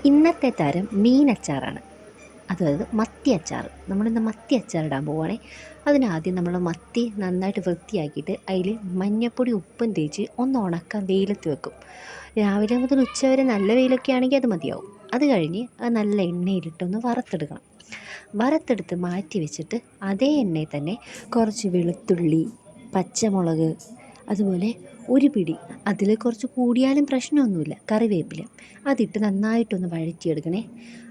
ഇന്നത്തെ താരം മീൻ അച്ചാറാണ്. അതായത് മത്തി അച്ചാർ. നമ്മളിന്ന് മത്തി അച്ചാറിടാൻ പോവുകയാണെ. അതിനാദ്യം നമ്മൾ മത്തി നന്നായിട്ട് വൃത്തിയാക്കിയിട്ട് അതിൽ മഞ്ഞൾപ്പൊടി ഉപ്പും തേച്ച് ഒന്ന് ഉണക്കാൻ വെയിലത്ത് വെക്കും. രാവിലെ മുതൽ ഉച്ച വരെ നല്ല വെയിലൊക്കെ ആണെങ്കിൽ അത് മതിയാവും. അത് കഴിഞ്ഞ് അത് നല്ല എണ്ണയിലിട്ടൊന്ന് വറുത്തെടുക്കണം. വറുത്തെടുത്ത് മാറ്റി വെച്ചിട്ട് അതേ എണ്ണയിൽ തന്നെ കുറച്ച് വെളുത്തുള്ളി, പച്ചമുളക്, അതുപോലെ ഒരു പിടി, അതിൽ കുറച്ച് കൂടിയാലും പ്രശ്നമൊന്നുമില്ല, കറിവേപ്പില അതിട്ട് നന്നായിട്ടൊന്ന് വഴറ്റിയെടുക്കണേ.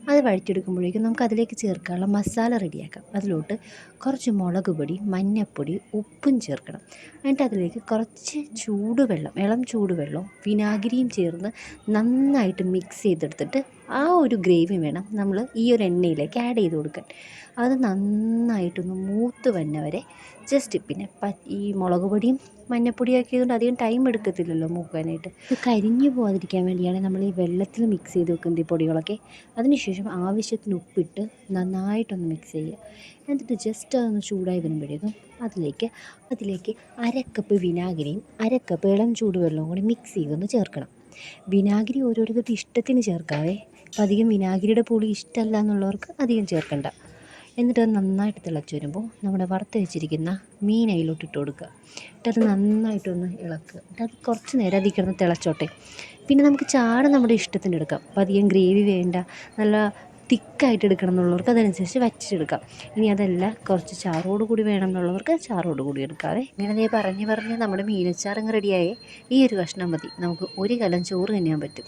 അത് വഴറ്റിയെടുക്കുമ്പോഴേക്കും നമുക്ക് അതിലേക്ക് ചേർക്കാനുള്ള മസാല റെഡിയാക്കാം. അതിലോട്ട് കുറച്ച് മുളക് പൊടി, മഞ്ഞൾപ്പൊടി, ഉപ്പും ചേർക്കണം. എന്നിട്ട് അതിലേക്ക് കുറച്ച് ചൂടുവെള്ളം, ഇളം ചൂടുവെള്ളവും വിനാഗിരിയും ചേർന്ന് നന്നായിട്ട് മിക്സ് ചെയ്തെടുത്തിട്ട് ആ ഒരു ഗ്രേവി വേണം നമ്മൾ ഈ ഒരു എണ്ണയിലേക്ക് ആഡ് ചെയ്ത് കൊടുക്കാൻ. അത് നന്നായിട്ടൊന്ന് മൂത്ത് വന്നവരെ ജസ്റ്റ്, പിന്നെ ഈ മുളക് പൊടിയും മഞ്ഞൾപ്പൊടിയും ആക്കിയതുകൊണ്ട് അധികം ടൈം എടുക്കത്തില്ലല്ലോ മൂക്കാനായിട്ട്. ഇത് കരിഞ്ഞു പോകാതിരിക്കാൻ വേണ്ടിയാണ് നമ്മൾ ഈ വെള്ളത്തിൽ മിക്സ് ചെയ്ത് വെക്കുന്നത് ഈ പൊടികളൊക്കെ. അതിനുശേഷം ആവശ്യത്തിന് ഉപ്പിട്ട് നന്നായിട്ടൊന്ന് മിക്സ് ചെയ്യുക. എന്നിട്ട് ജസ്റ്റ് അതൊന്ന് ചൂടായി വരുമ്പോഴേക്കും അതിലേക്ക് അരക്കപ്പ് വിനാഗിരിയും അരക്കപ്പ് ഇളം ചൂടുവെള്ളവും കൂടി മിക്സ് ചെയ്തൊന്ന് ചേർക്കണം. വിനാഗിരി ഓരോരുത്തരുടെ ഇഷ്ടത്തിന് ചേർക്കാവേ. അപ്പം അധികം വിനാഗിരിയുടെ പുളി ഇഷ്ടമല്ല എന്നുള്ളവർക്ക് അധികം ചേർക്കണ്ട. എന്നിട്ട് അത് നന്നായിട്ട് തിളച്ച് വരുമ്പോൾ നമ്മുടെ വറുത്ത് വെച്ചിരിക്കുന്ന മീൻ അതിലോട്ട് ഇട്ട് കൊടുക്കുക. എന്നിട്ടത് നന്നായിട്ടൊന്ന് ഇളക്കുക. എന്നിട്ട് കുറച്ച് നേരം അതിൽ കിടന്ന് തിളച്ചോട്ടെ. പിന്നെ നമുക്ക് ചാറ് നമ്മുടെ ഇഷ്ടത്തിന് എടുക്കാം. അപ്പം അധികം ഗ്രേവി വേണ്ട, നല്ല തിക്കായിട്ട് എടുക്കണം എന്നുള്ളവർക്ക് അതനുസരിച്ച് വറ്റിച്ചെടുക്കാം. ഇനി അതല്ല കുറച്ച് ചാറോട് കൂടി വേണം എന്നുള്ളവർക്ക് ചാറോട് കൂടി എടുക്കാവേ. ഇങ്ങനെ പറഞ്ഞ് നമ്മുടെ മീനച്ചാറങ്ങ് റെഡിയായേ. ഈ ഒരു കഷ്ണം മതി, നമുക്ക് ഒരു കലം ചോറ് തിന്നാൻ പറ്റും.